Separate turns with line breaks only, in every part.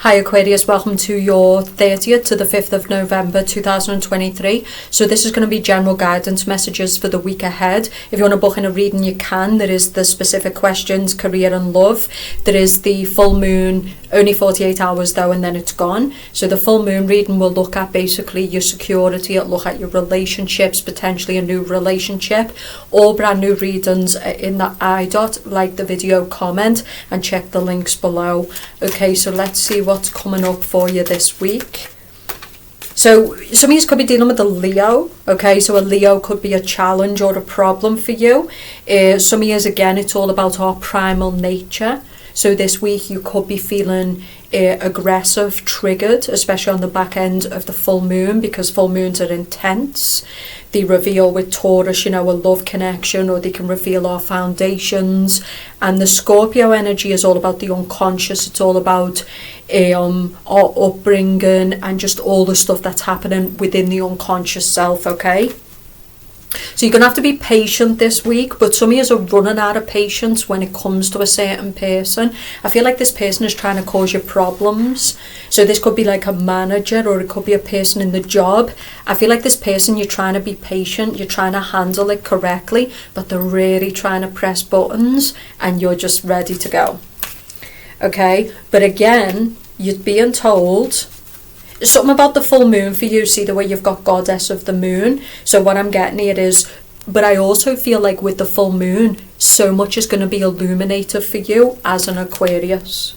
Hi Aquarius, welcome to your 30th to the 5th of November 2023. So this is going to be general guidance messages for the week ahead. If you want to book in a reading, you can. There is the specific questions, career and love. There is the full moon, only 48 hours though, and then it's gone. So the full moon reading will look at basically your security, it'll look at your relationships, potentially a new relationship. All brand new readings are in the iDot, like the video, comment, and check the links below. Okay, so let's see what's coming up for you this week. So some of you could be dealing with a Leo. Okay, so a Leo could be a challenge or a problem for you. Some of you, again, it's all about our primal nature. So this week you could be feeling aggressive, triggered, especially on the back end of the full moon, because full moons are intense. They reveal with Taurus, a love connection, or they can reveal our foundations. And the Scorpio energy is all about the unconscious. It's all about our upbringing and just all the stuff that's happening within the unconscious self, okay? So you're going to have to be patient this week, but some of you are running out of patience when it comes to a certain person. I feel like this person is trying to cause you problems. So this could be like a manager, or it could be a person in the job. I feel like this person, you're trying to be patient, you're trying to handle it correctly, but they're really trying to press buttons and you're just ready to go. Okay, but again, you're being told something about the full moon for you. See the way you've got goddess of the moon. So what I'm getting here is, but I also feel like with the full moon, so much is going to be illuminated for you as an Aquarius.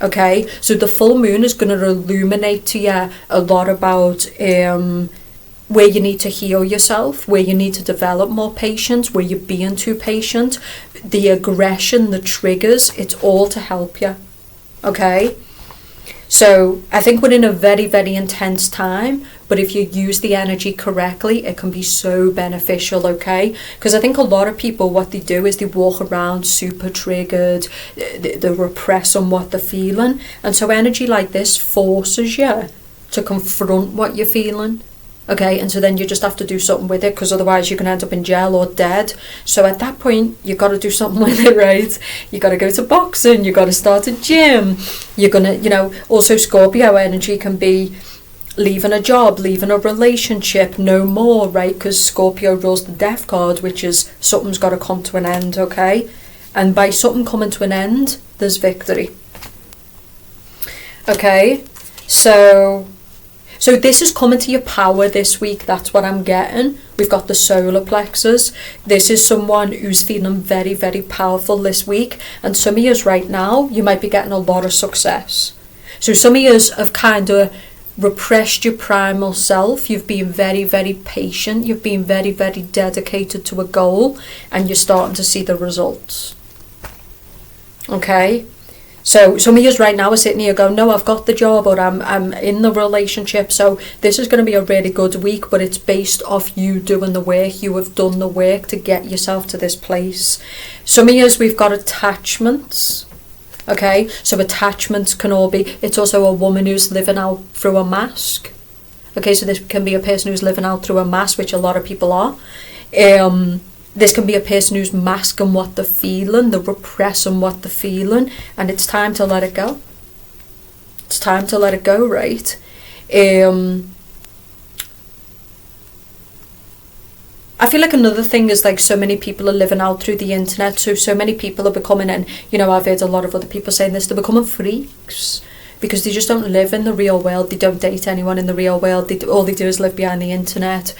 Okay, so the full moon is going to illuminate to you a lot about where you need to heal yourself, where you need to develop more patience, where you're being too patient, the aggression, the triggers, it's all to help you. Okay, so I think we're in a very, very intense time, but if you use the energy correctly, it can be so beneficial, okay? Because I think a lot of people, what they do is they walk around super triggered, they repress on what they're feeling. And so energy like this forces you to confront what you're feeling. Okay, and so then you just have to do something with it, because otherwise you can end up in jail or dead. So at that point, you got to do something with it, right? You got to go to boxing, you got to start a gym. You're going to, also Scorpio energy can be leaving a job, leaving a relationship, no more, right? Because Scorpio rules the death card, which is something's got to come to an end, okay? And by something coming to an end, there's victory. Okay, so this is coming to your power this week. That's what I'm getting. We've got the solar plexus. This is someone who's feeling very, very powerful this week. And some of you right now, you might be getting a lot of success. So some of you have kind of repressed your primal self. You've been very, very patient. You've been very, very dedicated to a goal. And you're starting to see the results. Okay? So some of you right now are sitting here going, no, I've got the job, or I'm in the relationship. So this is going to be a really good week, but it's based off you doing the work. You have done the work to get yourself to this place. Some of you, we've got attachments. Okay, so attachments can all be, it's also a woman who's living out through a mask. Okay, so this can be a person who's living out through a mask, which a lot of people are. This can be a person who's masking what they're feeling, they're repressing what they're feeling, and it's time to let it go. It's time to let it go, right? I feel like another thing is like so many people are living out through the internet, so many people are becoming, and I've heard a lot of other people saying this, they're becoming freaks. Because they just don't live in the real world, they don't date anyone in the real world, all they do is live behind the internet.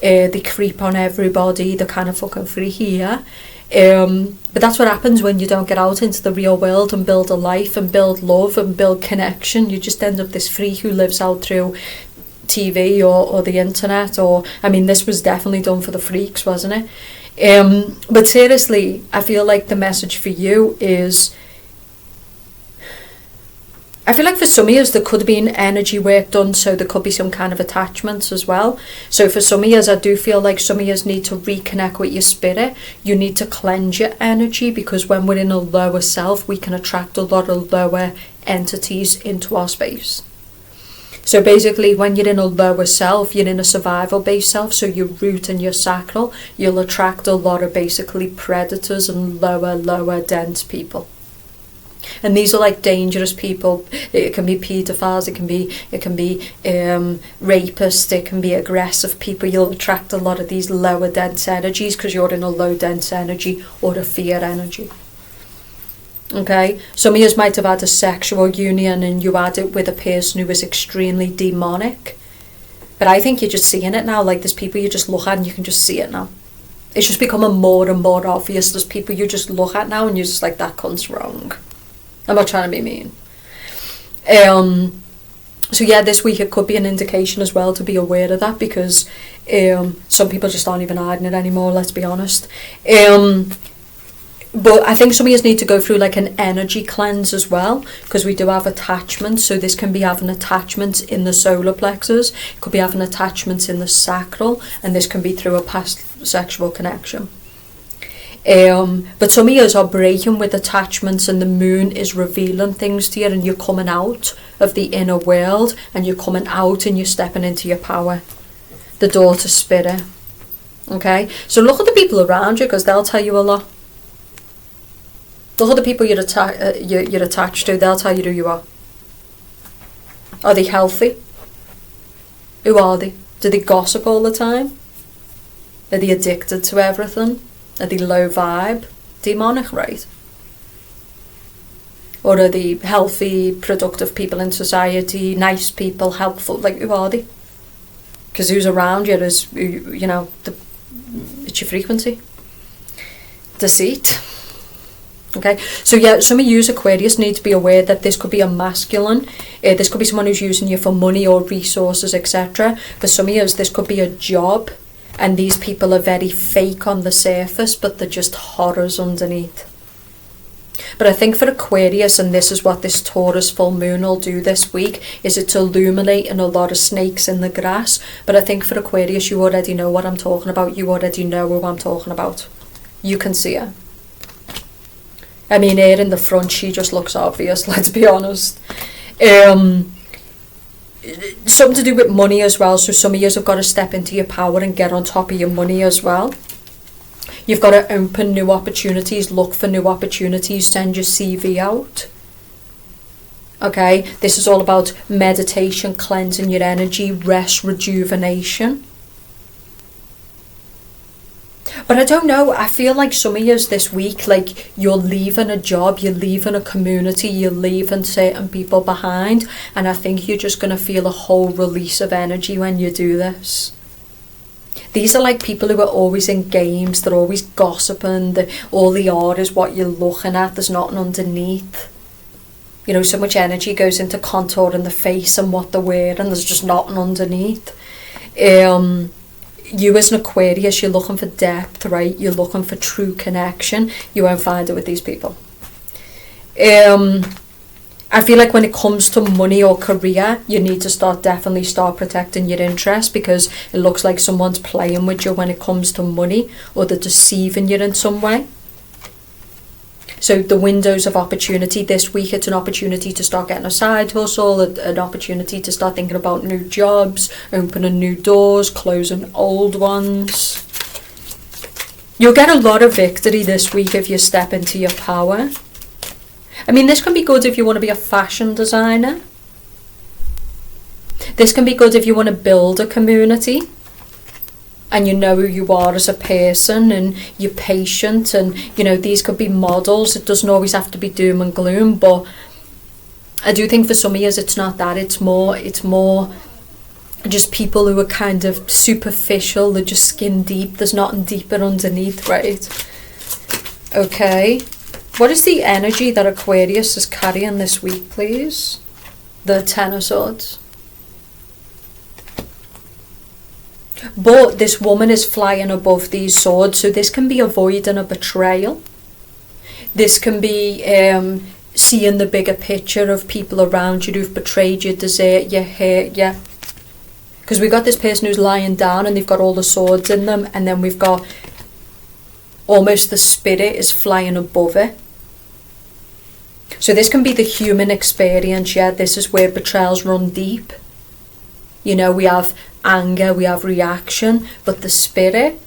They creep on everybody, they're kind of fucking freaky, yeah? But that's what happens when you don't get out into the real world and build a life and build love and build connection. You just end up this freak who lives out through TV or the internet, or, this was definitely done for the freaks, wasn't it? But seriously, I feel like the message for you is, I feel like for some of you there could be an energy work done, so there could be some kind of attachments as well. So for some of you, I do feel like some of you need to reconnect with your spirit. You need to cleanse your energy, because when we're in a lower self, we can attract a lot of lower entities into our space. So basically, when you're in a lower self, you're in a survival-based self, so your root and your sacral, you'll attract a lot of basically predators and lower dense people. And these are like dangerous people. It can be paedophiles, it can be rapists, it can be aggressive people. You'll attract a lot of these lower dense energies because you're in a low dense energy or a fear energy. Okay, some of you might have had a sexual union and you had it with a person who was extremely demonic. But I think you're just seeing it now. Like, there's people you just look at and you can just see it now. It's just becoming more and more obvious. There's people you just look at now and you're just like, that cunt's wrong. I'm not trying to be mean. So yeah, this week it could be an indication as well to be aware of that, because some people just aren't even hiding it anymore, let's be honest. But I think some of you need to go through like an energy cleanse as well, because we do have attachments. So this can be having attachments in the solar plexus, it could be having attachments in the sacral, and this can be through a past sexual connection. But some of you are breaking with attachments, and the moon is revealing things to you, and you're coming out of the inner world, and you're coming out and you're stepping into your power, the door to spirit. Okay, so look at the people around you, because they'll tell you a lot. Look at the people you're attached to, they'll tell you who you are. Are they healthy? Who are they? Do they gossip all the time? Are they addicted to everything? Are they low vibe? Demonic, right? Or are they healthy, productive people in society, nice people, helpful? Like, who are they? Because who's around you is, you know, it's your frequency. Deceit. Okay, so yeah, some of you Aquarius need to be aware that this could be a masculine. This could be someone who's using you for money or resources, etc. For some of you, this could be a job, and these people are very fake on the surface, but they're just horrors underneath. But I think for Aquarius, and this is what this Taurus full moon will do this week, is it's illuminating a lot of snakes in the grass. But I think for Aquarius, you already know what I'm talking about. You already know who I'm talking about. You can see her. I mean, here in the front, she just looks obvious, let's be honest. Something to do with money as well. So some of you have got to step into your power and get on top of your money as well. You've got to open new opportunities, look for new opportunities, send your CV out. Okay, this is all about meditation, cleansing your energy, rest, rejuvenation. But I don't know, I feel like some of you this week, like, you're leaving a job, you're leaving a community, you're leaving certain people behind, and I think you're just going to feel a whole release of energy when you do this. These are like people who are always in games, they're always gossiping, all they are is what you're looking at, there's nothing underneath. You know, so much energy goes into contouring the face and what they're wearing, there's just nothing underneath. You as an Aquarius, you're looking for depth, right? You're looking for true connection. You won't find it with these people. I feel like when it comes to money or career, you need to definitely start protecting your interests, because it looks like someone's playing with you when it comes to money, or they're deceiving you in some way. So the windows of opportunity this week, it's an opportunity to start getting a side hustle, an opportunity to start thinking about new jobs, opening new doors, closing old ones. You'll get a lot of victory this week if you step into your power. I mean, this can be good if you want to be a fashion designer. This can be good if you want to build a community, and you know who you are as a person, and you're patient, and you know, these could be models. It doesn't always have to be doom and gloom, but I do think for some of you it's not that. It's more just people who are kind of superficial, they're just skin deep, there's nothing deeper underneath, right? Okay, what is the energy that Aquarius is carrying this week, please? The Ten of Swords. But this woman is flying above these swords, so this can be avoiding a betrayal. This can be seeing the bigger picture of people around you who've betrayed you, desert you, hurt you. Because we've got this person who's lying down and they've got all the swords in them, and then we've got almost the spirit is flying above it. So this can be the human experience, yeah. This is where betrayals run deep. You know, we have anger, we have reaction, but the spirit,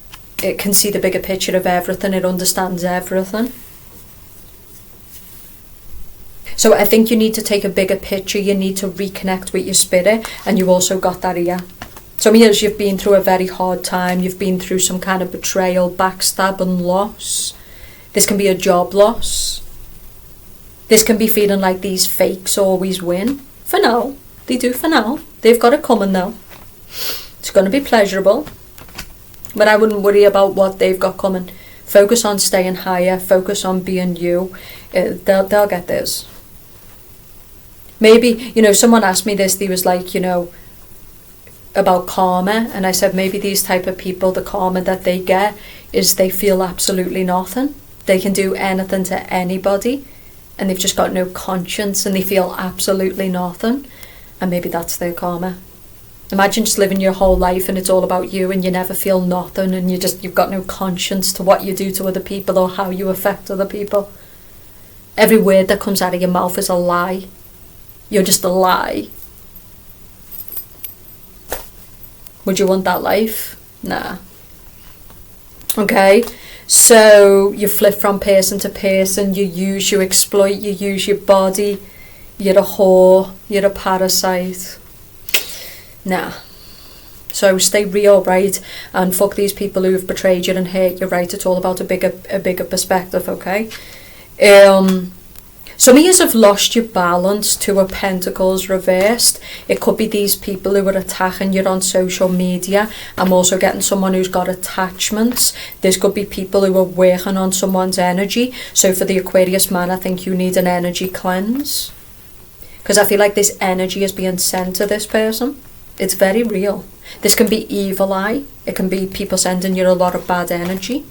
it can see the bigger picture of everything, it understands everything. So I think you need to take a bigger picture. You need to reconnect with your spirit, and you also got that here. Some of you, you've been through a very hard time. You've been through some kind of betrayal, backstab and loss. This can be a job loss. This can be feeling like these fakes always win. For now. They do for now. They've got it coming now. It's going to be pleasurable. But I wouldn't worry about what they've got coming. Focus on staying higher. Focus on being you. They'll get this. Maybe, someone asked me this. They was like, about karma. And I said, maybe these type of people, the karma that they get is they feel absolutely nothing. They can do anything to anybody. And they've just got no conscience. And they feel absolutely nothing. And maybe that's their karma. Imagine just living your whole life and it's all about you and you never feel nothing and you've got no conscience to what you do to other people or how you affect other people. Every word that comes out of your mouth is a lie. You're just a lie. Would you want that life? Nah. Okay, so you flip from person to person, you exploit, you use your body. You're a whore, you're a parasite. Nah. So stay real, right? And fuck these people who've betrayed you and hurt you, right? It's all about a bigger perspective, okay? Some of you have lost your balance. 2 of Pentacles reversed. It could be these people who are attacking you on social media. I'm also getting someone who's got attachments. This could be people who are working on someone's energy. So for the Aquarius man, I think you need an energy cleanse. Because I feel like this energy is being sent to this person. It's very real. This can be evil eye. It can be people sending you a lot of bad energy.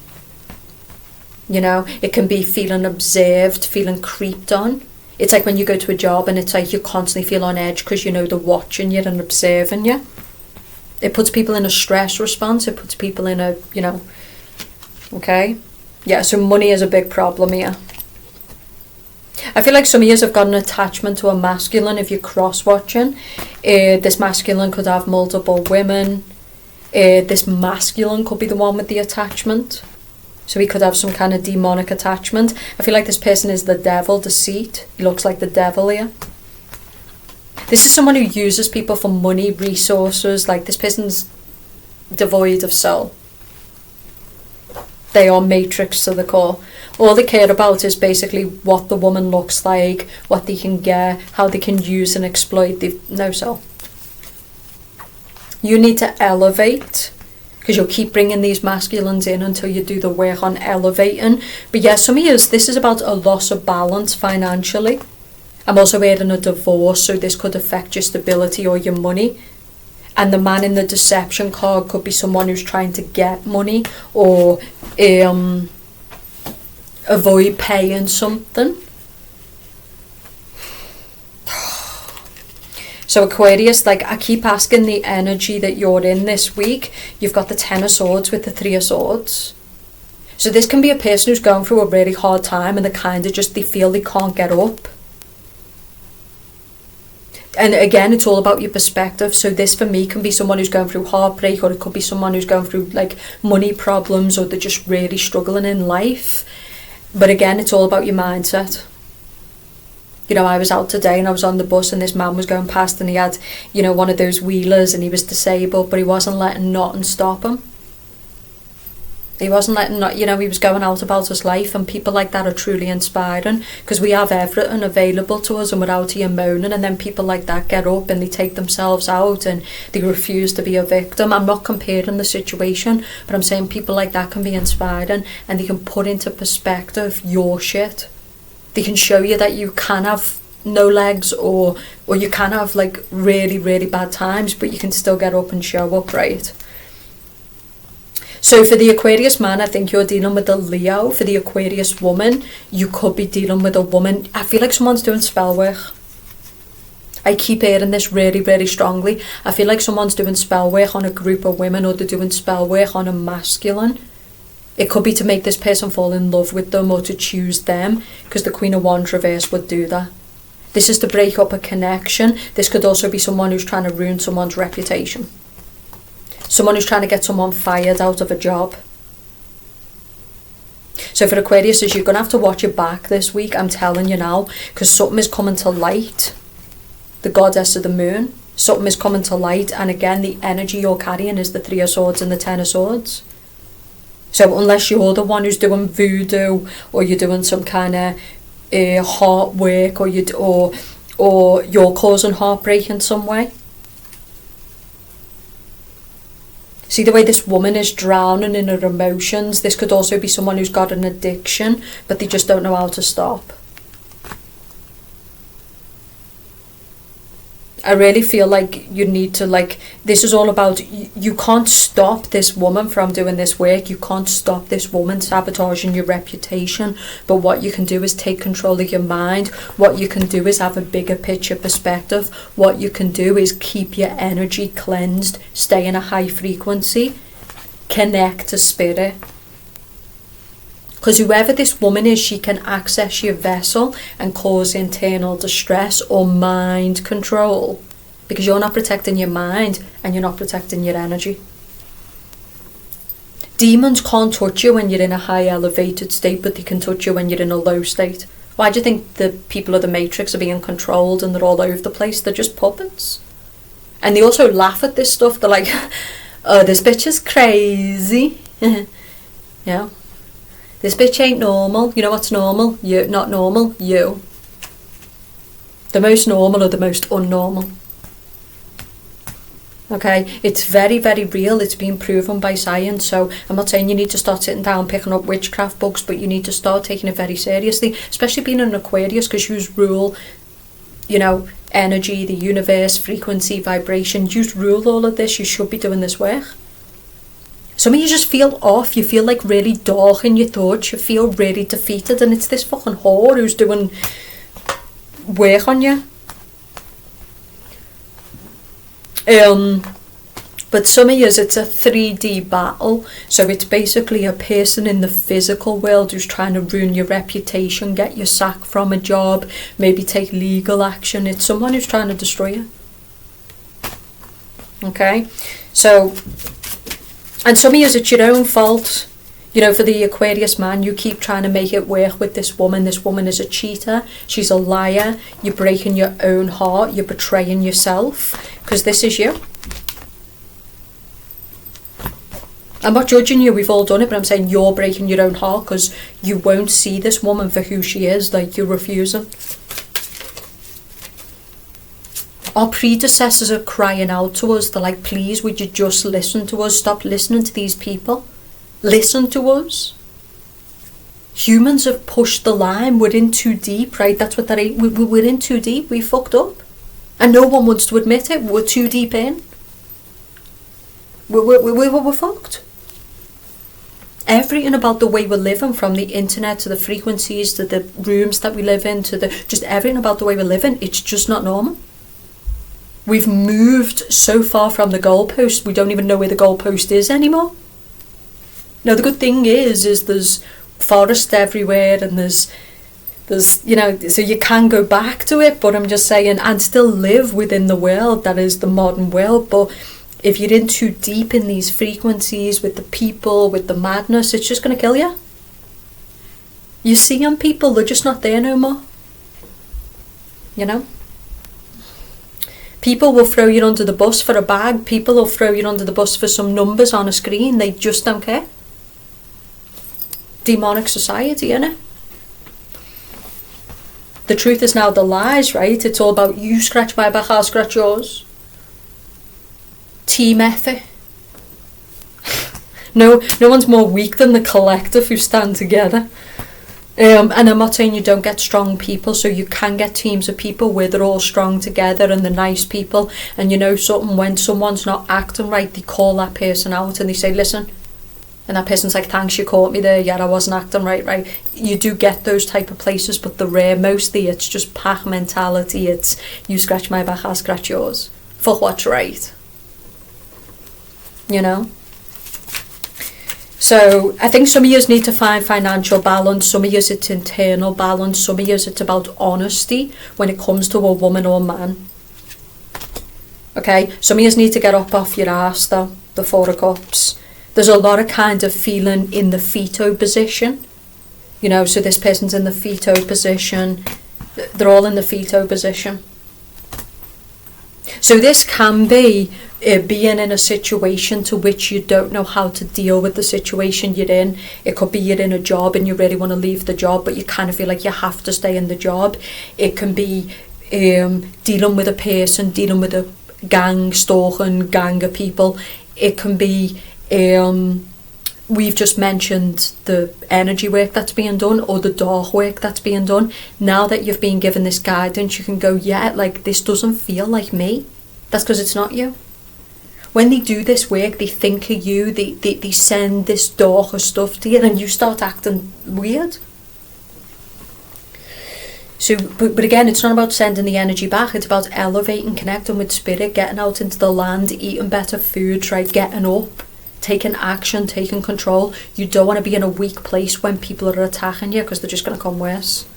It can be feeling observed, feeling creeped on. It's like when you go to a job and it's like you constantly feel on edge because they're watching you and observing you. It puts people in a stress response. It puts people in a, okay? Yeah, so money is a big problem here. I feel like some of you have got an attachment to a masculine if you're cross-watching. This masculine could have multiple women. This masculine could be the one with the attachment. So he could have some kind of demonic attachment. I feel like this person is the devil, deceit. He looks like the devil here. This is someone who uses people for money, resources. Like this person's devoid of soul. They are matrix to the core. All they care about is basically what the woman looks like, what they can get, how they can use and exploit. They've no soul. You need to elevate, because you'll keep bringing these masculines in until you do the work on elevating. But yeah, some of you, this is about a loss of balance financially. I'm also hearing a divorce, so this could affect your stability or your money. And the man in the deception card could be someone who's trying to get money or avoid paying something. So Aquarius, I keep asking the energy that you're in this week. You've got the 10 of Swords with the 3 of Swords. So this can be a person who's going through a really hard time and they feel they can't get up. And again, it's all about your perspective. So this for me can be someone who's going through heartbreak, or it could be someone who's going through money problems, or they're just really struggling in life. But again, it's all about your mindset. I was out today and I was on the bus and this man was going past and he had, one of those wheelers and he was disabled, but he wasn't letting nothing stop him. He wasn't letting, he was going out about his life, and people like that are truly inspiring because we have everything available to us and we're out here moaning, and then people like that get up and they take themselves out and they refuse to be a victim. I'm not comparing the situation, but I'm saying people like that can be inspiring and they can put into perspective your shit. They can show you that you can have no legs or you can have really, really bad times, but you can still get up and show up, right? So for the Aquarius man, I think you're dealing with a Leo. For the Aquarius woman, you could be dealing with a woman. I feel like someone's doing spell work. I keep hearing this really, really strongly. I feel like someone's doing spell work on a group of women, or they're doing spell work on a masculine. It could be to make this person fall in love with them or to choose them, because the Queen of Wands reverse would do that. This is to break up a connection. This could also be someone who's trying to ruin someone's reputation. Someone who's trying to get someone fired out of a job. So for Aquarius, you're going to have to watch your back this week, I'm telling you now, because something is coming to light. The goddess of the moon. Something is coming to light, and again, the energy you're carrying is the Three of Swords and the Ten of Swords. So unless you're the one who's doing voodoo, or you're doing some kind of heart work, or you're causing heartbreak in some way. See the way this woman is drowning in her emotions. This could also be someone who's got an addiction, but they just don't know how to stop. I really feel like you need to, this is all about, you can't stop this woman from doing this work. You can't stop this woman sabotaging your reputation. But what you can do is take control of your mind. What you can do is have a bigger picture perspective. What you can do is keep your energy cleansed, stay in a high frequency, connect to spirit. Because whoever this woman is, she can access your vessel and cause internal distress or mind control. Because you're not protecting your mind and you're not protecting your energy. Demons can't touch you when you're in a high elevated state, but they can touch you when you're in a low state. Why do you think the people of the Matrix are being controlled and they're all over the place? They're just puppets. And they also laugh at this stuff. They're like, oh, this bitch is crazy. Yeah. This bitch ain't normal. You know what's normal? You. Not normal, you. The most normal or the most unnormal. Okay, it's very, very real. It's been proven by science. So I'm not saying you need to start sitting down picking up witchcraft books, but you need to start taking it very seriously, especially being an Aquarius, because you rule, energy, the universe, frequency, vibration. You rule all of this. You should be doing this work. Some of you just feel off. You feel like really dark in your thoughts. You feel really defeated, and it's this fucking whore who's doing work on you. But some of you, it's a 3D battle. So it's basically a person in the physical world who's trying to ruin your reputation, get you sacked from a job, maybe take legal action. It's someone who's trying to destroy you. Okay? So, and some of you, it's your own fault. For the Aquarius man, you keep trying to make it work with this woman. This woman is a cheater. She's a liar. You're breaking your own heart. You're betraying yourself. Because this is you. I'm not judging you. We've all done it. But I'm saying you're breaking your own heart because you won't see this woman for who she is. Like, you're refusing. Our predecessors are crying out to us. They're like, please, would you just listen to us? Stop listening to these people. Listen to us. Humans have pushed the line. We're in too deep, right? That's what we're in too deep. We fucked up. And no one wants to admit it. We're too deep in. We're fucked. Everything about the way we're living, from the internet to the frequencies to the rooms that we live in to just everything about the way we're living, it's just not normal. We've moved so far from the goalpost, we don't even know where the goalpost is anymore. Now the good thing is there's forest everywhere, and there's so you can go back to it, but I'm just saying, and still live within the world that is the modern world. But if you're in too deep in these frequencies with the people, with the madness, it's just going to kill you. You see on people, they're just not there no more. People will throw you under the bus for a bag. People will throw you under the bus for some numbers on a screen. They just don't care. Demonic society, innit? The truth is now the lies, right? It's all about you scratch my back, I'll scratch yours. Team effort. No one's more weak than the collective who stand together. And I'm not saying you don't get strong people, so you can get teams of people where they're all strong together and they're nice people. And something, when someone's not acting right, they call that person out and they say, listen. And that person's like, thanks, you caught me there. Yeah, I wasn't acting right. You do get those type of places, but they're rare. Mostly it's just pack mentality. It's you scratch my back, I'll scratch yours. For what's right. So I think some of you need to find financial balance. Some of you it's internal balance. Some of you it's about honesty when it comes to a woman or man. Okay, some of you need to get up off your ass though, the Four of Cups. There's a lot of kind of feeling in the fetal position. You know, so this person's in the feto position. They're all in the feto position. So this can be being in a situation to which you don't know how to deal with the situation you're in. It could be you're in a job and you really want to leave the job, but you kind of feel like you have to stay in the job. It can be dealing with a person, dealing with a gang, stalking gang of people. It can be, we've just mentioned the energy work that's being done, or the dark work that's being done. Now that you've been given this guidance, you can go, yeah, like, this doesn't feel like me. That's because it's not you. When they do this work, they think of you, they send this darker stuff to you, and you start acting weird. So, but again, it's not about sending the energy back. It's about elevating, connecting with spirit, getting out into the land, eating better food, right? Getting up, taking action, taking control. You don't want to be in a weak place when people are attacking you, because they're just going to come worse.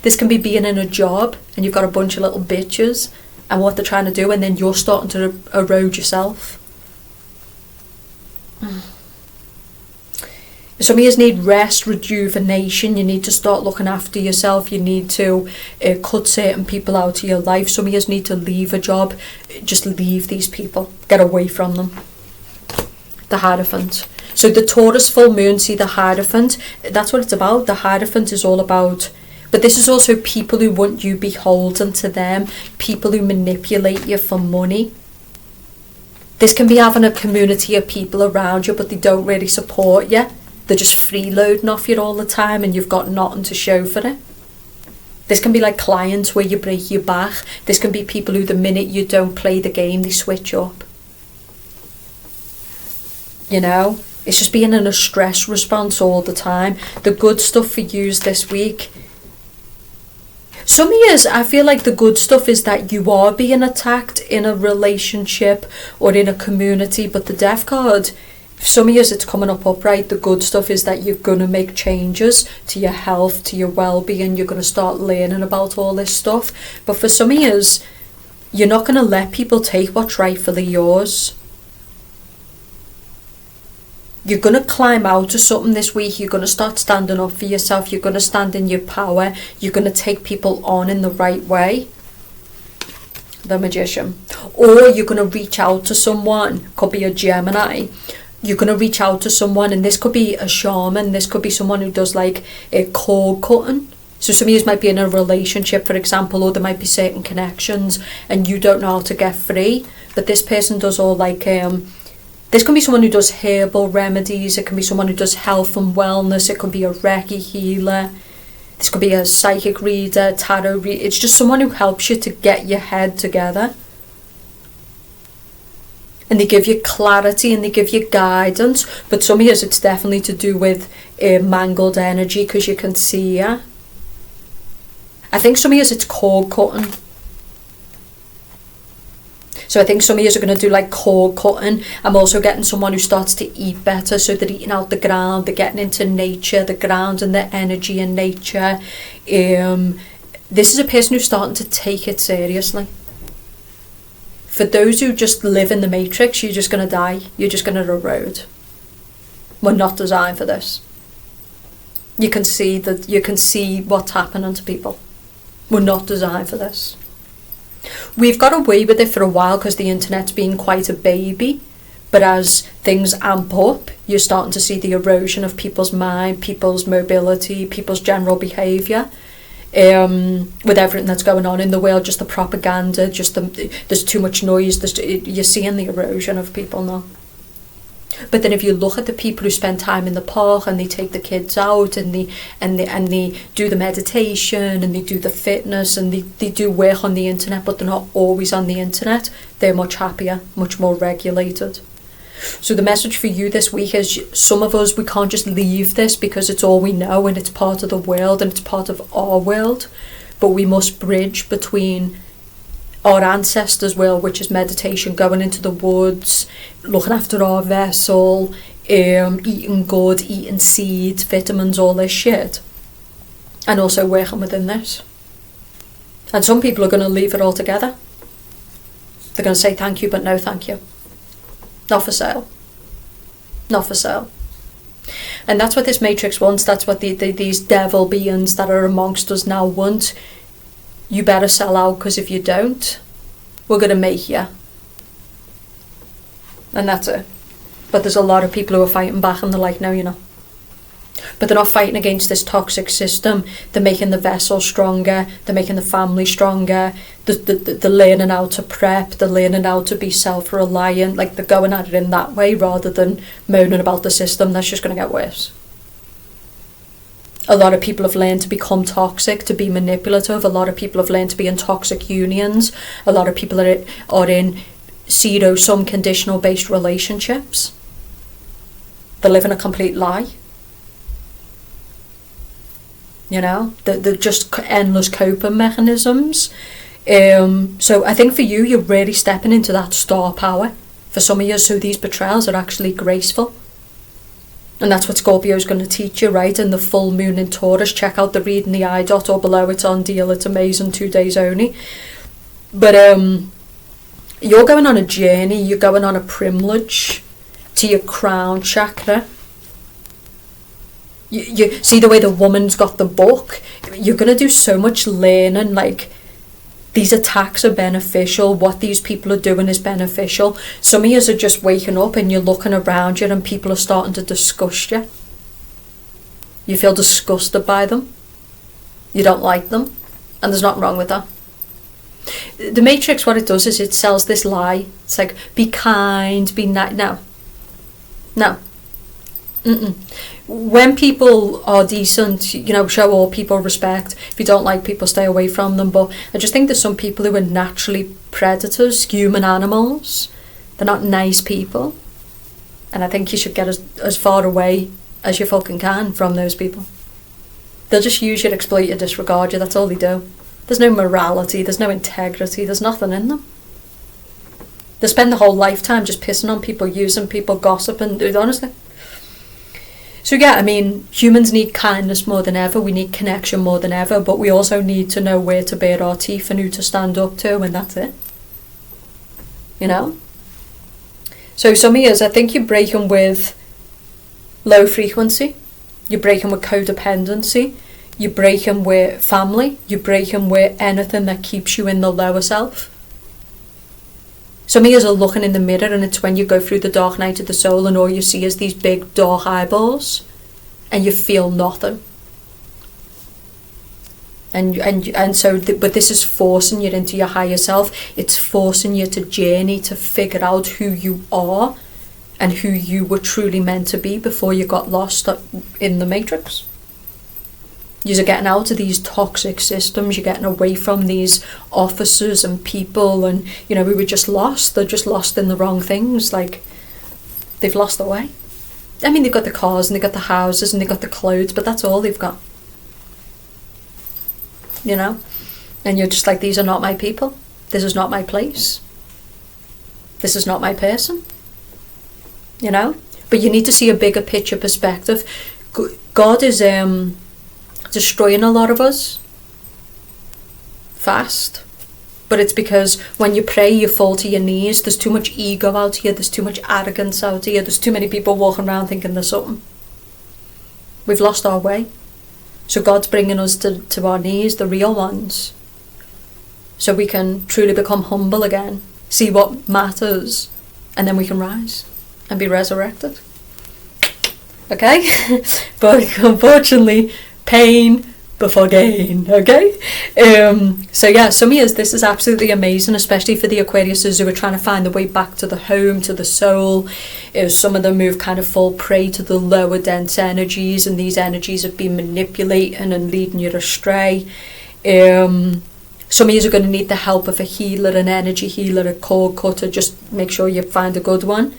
This can be being in a job and you've got a bunch of little bitches and what they're trying to do, and then you're starting to erode yourself. Some of you need rest, rejuvenation. You need to start looking after yourself. You need to cut certain people out of your life. Some of you need to leave a job. Just leave these people. Get away from them. The Hierophant. So the Taurus full moon, see the Hierophant, that's what it's about. The Hierophant is all about, but this is also people who want you beholden to them, people who manipulate you for money. This can be having a community of people around you, but they don't really support you. They're just freeloading off you all the time and you've got nothing to show for it. This can be like clients where you break your back. This can be people who the minute you don't play the game, they switch up. You know, it's just being in a stress response all the time. The good stuff for you this week. Some of you, I feel like the good stuff is that you are being attacked in a relationship or in a community, but the Death card, for some of you it's coming up upright. The good stuff is that you're going to make changes to your health, to your well-being. You're going to start learning about all this stuff. But for some of you, you're not going to let people take what's rightfully yours. You're going to climb out of something this week. You're going to start standing up for yourself. You're going to stand in your power. You're going to take people on in the right way. The Magician. Or you're going to reach out to someone. Could be a Gemini. You're going to reach out to someone, and this could be a shaman. This could be someone who does like a cord cutting. So some of you might be in a relationship, for example, or there might be certain connections and you don't know how to get free. But this person does all like... This can be someone who does herbal remedies. It can be someone who does health and wellness. It could be a Reiki healer. This could be a psychic reader, tarot reader. It's just someone who helps you to get your head together. And they give you clarity and they give you guidance. But some of you, it's definitely to do with mangled energy because you can see her. I think some of you, it's cord cutting. So I think some of you are going to do like cord cutting. I'm also getting someone who starts to eat better. So they're eating out the ground. They're getting into nature, the ground and the energy in nature. This is a person who's starting to take it seriously. For those who just live in the matrix, you're just going to die. You're just going to erode. We're not designed for this. You can see that. You can see what's happening to people. We're not designed for this. We've got away with it for a while because the internet's been quite a baby. But as things amp up, you're starting to see the erosion of people's mind, people's mobility, people's general behaviour. With everything that's going on in the world, just the propaganda, there's too much noise. You're seeing the erosion of people now. But then if you look at the people who spend time in the park and they take the kids out and they do the meditation and they do the fitness and they do work on the internet, but they're not always on the internet, they're much happier, much more regulated. So the message for you this week is some of us, we can't just leave this because it's all we know and it's part of the world and it's part of our world, but we must bridge between our ancestors' world, which is meditation, going into the woods, looking after our vessel, eating good, eating seeds, vitamins, all this shit, and also working within this. And some people are going to leave it all together. They're going to say thank you, but no thank you. Not for sale. Not for sale. And that's what this matrix wants. That's what these devil beings that are amongst us now want. You better sell out, because if you don't, we're going to make you. And that's it. But there's a lot of people who are fighting back, and they're like, no, you're not. But they're not fighting against this toxic system. They're making the vessel stronger. They're making the family stronger. They're learning how to prep. They're learning how to be self-reliant. Like, they're going at it in that way rather than moaning about the system that's just going to get worse. A lot of people have learned to become toxic, to be manipulative. A lot of people have learned to be in toxic unions. A lot of people are in pseudo, some conditional-based relationships. They live in a complete lie. You know, they're just endless coping mechanisms. So I think for you, you're really stepping into that star power. For some of you, so these betrayals are actually graceful. And that's what Scorpio's going to teach you, right? In the full moon in Taurus. Check out the reading, the I dot or below. It's on deal. It's amazing. 2 days only. But you're going on a journey. You're going on a privilege to your crown chakra. You see the way the woman's got the book. You're going to do so much learning. Like, these attacks are beneficial. What these people are doing is beneficial. Some of you are just waking up and you're looking around you and people are starting to disgust you. You feel disgusted by them. You don't like them. And there's nothing wrong with that. The Matrix, what it does is it sells this lie. It's like, be kind, be nice. No. When people are decent, you know, show all people respect. If you don't like people, stay away from them. But I just think there's some people who are naturally predators, human animals. They're not nice people. And I think you should get as far away as you fucking can from those people. They'll just use you, exploit you, disregard you. That's all they do. There's no morality, there's no integrity, there's nothing in them. They spend the whole lifetime just pissing on people, using people, gossiping, honestly. So yeah, I mean, humans need kindness more than ever. We need connection more than ever. But we also need to know where to bare our teeth and who to stand up to. And that's it. You know? So some of you, I think you're breaking with low frequency. You're breaking with codependency. You're breaking with family. You're breaking with anything that keeps you in the lower self. Some of you are looking in the mirror, and it's when you go through the dark night of the soul and all you see is these big dark eyeballs and you feel nothing. But this is forcing you into your higher self. It's forcing you to journey to figure out who you are and who you were truly meant to be before you got lost in the Matrix. You're getting out of these toxic systems. You're getting away from these officers and people, and you know, we were just lost. They're just lost in the wrong things. Like, they've lost their way. I mean, they've got the cars and they've got the houses and they've got the clothes, but that's all they've got. You know? And you're just like, these are not my people. This is not my place. This is not my person. You know? But you need to see a bigger picture perspective. God is destroying a lot of us fast, but it's because when you pray you fall to your knees. There's too much ego out here, there's too much arrogance out here, there's too many people walking around thinking there's something. We've lost our way, so God's bringing us to our knees, the real ones, so we can truly become humble again, see what matters, and then we can rise and be resurrected. Okay? But unfortunately, pain before gain, okay? So yeah, some years this is absolutely amazing, especially for the Aquariuses who are trying to find their way back to the home, to the soul. Some of them who've kind of fall prey to the lower dense energies, and these energies have been manipulating and leading you astray. Some of you are going to need the help of a healer, an energy healer, a cord cutter. Just make sure you find a good one.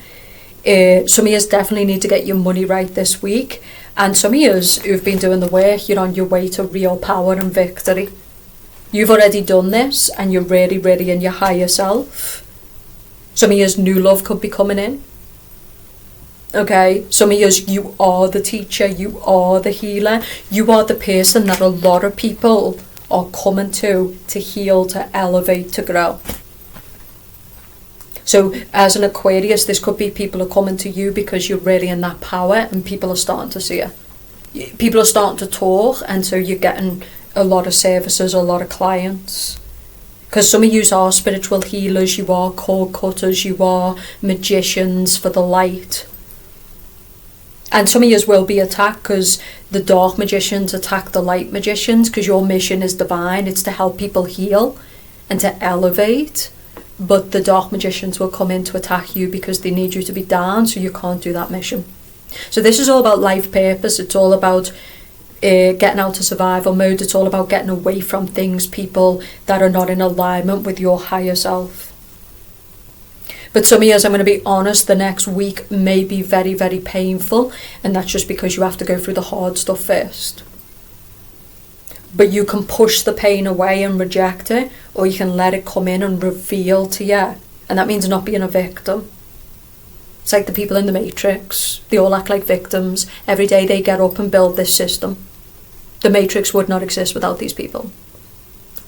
Some of you definitely need to get your money right this week. And some of you who've been doing the work, you're on your way to real power and victory. You've already done this and you're really, really in your higher self. Some of you's new love could be coming in. Okay, some of you's, you are the teacher, you are the healer, you are the person that a lot of people are coming to heal, to elevate, to grow. So as an Aquarius, this could be people are coming to you because you're really in that power, and people are starting to see it. People are starting to talk, and so you're getting a lot of services, a lot of clients. Because some of you are spiritual healers, you are cord cutters, you are magicians for the light. And some of you will be attacked because the dark magicians attack the light magicians, because your mission is divine. It's to help people heal and to elevate. But the dark magicians will come in to attack you because they need you to be down, so you can't do that mission. So this is all about life purpose. It's all about getting out of survival mode. It's all about getting away from things, people that are not in alignment with your higher self. But some of you, I'm going to be honest, the next week may be very, very painful, and that's just because you have to go through the hard stuff first. But you can push the pain away and reject it, or you can let it come in and reveal to you. And that means not being a victim. It's like the people in the Matrix. They all act like victims. Every day they get up and build this system. The Matrix would not exist without these people.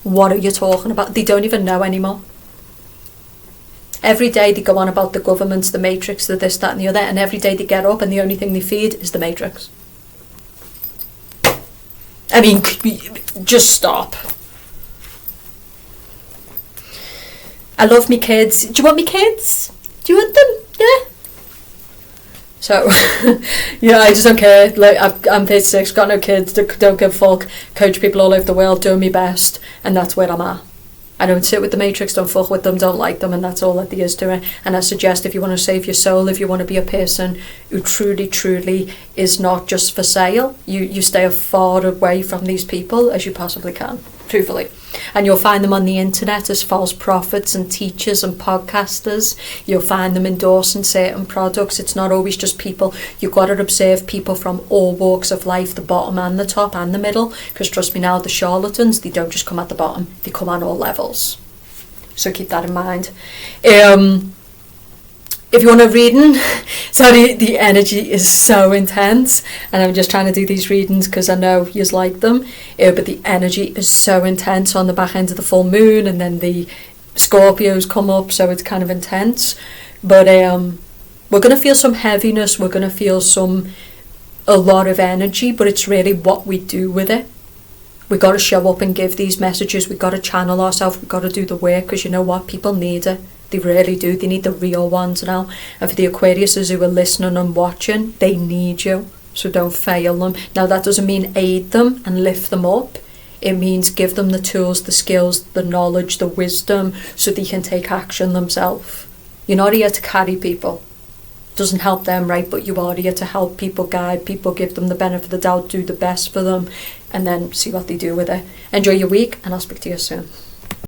What are you talking about? They don't even know anymore. Every day they go on about the governments, the Matrix, the this, that and the other, and every day they get up and the only thing they feed is the Matrix. I mean, just stop. I love me kids. Do you want me kids? Do you want them? Yeah. So, yeah, I just don't care. Like, I'm 36, got no kids, don't give a fuck. Coach people all over the world, doing my best, and that's where I'm at. I don't sit with the Matrix, don't fuck with them, don't like them, and that's all that there is to it. And I suggest if you want to save your soul, if you want to be a person who truly, truly is not just for sale, you stay as far away from these people as you possibly can, truthfully. And you'll find them on the internet as false prophets and teachers and podcasters. You'll find them endorsing certain products. It's not always just people. You've got to observe people from all walks of life, the bottom and the top and the middle. Because trust me now, the charlatans, they don't just come at the bottom. They come on all levels. So keep that in mind. If you want a reading, sorry, the energy is so intense, and I'm just trying to do these readings because I know you like them, but the energy is so intense on the back end of the full moon, and then the Scorpios come up, so it's kind of intense. But we're going to feel some heaviness, we're going to feel a lot of energy, but it's really what we do with it. We've got to show up and give these messages, we've got to channel ourselves, we've got to do the work, because you know what, people need it. They really do. They need the real ones now. And for the Aquariuses who are listening and watching, they need you. So don't fail them. Now that doesn't mean aid them and lift them up. It means give them the tools, the skills, the knowledge, the wisdom, so they can take action themselves. You're not here to carry people. It doesn't help them, right? But you are here to help people, guide people, give them the benefit of the doubt, do the best for them, and then see what they do with it. Enjoy your week, and I'll speak to you soon.